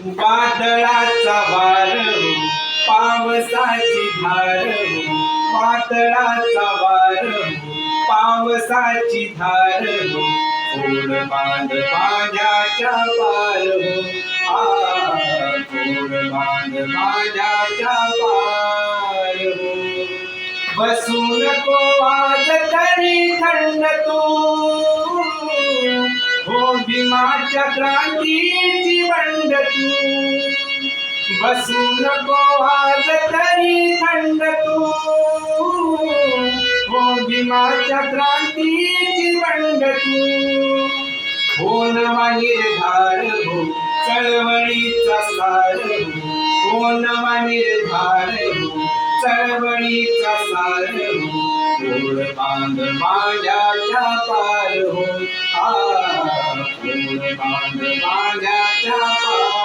वादळाचा वार हो पावसाची धार हो वादळाचा वार हो पावसाची धार हो ओढ बांध माझ्याच्या पार हो ओढ बांध माझ्याच्या पार हो बसू नको आज तरी थंड तू हो भीमाच्या क्रांतीची बंड तू बसू नको आज तरी थंड तू हो भीमाच्या क्रांतीची बंड तू हो नवा निर्धार हो चळवळीचा सार हो नवा निर्धार हो चळवळीचा सार हो ओढ बांध माझ्याच्या पार हो ओढ बांध माझ्याच्या पार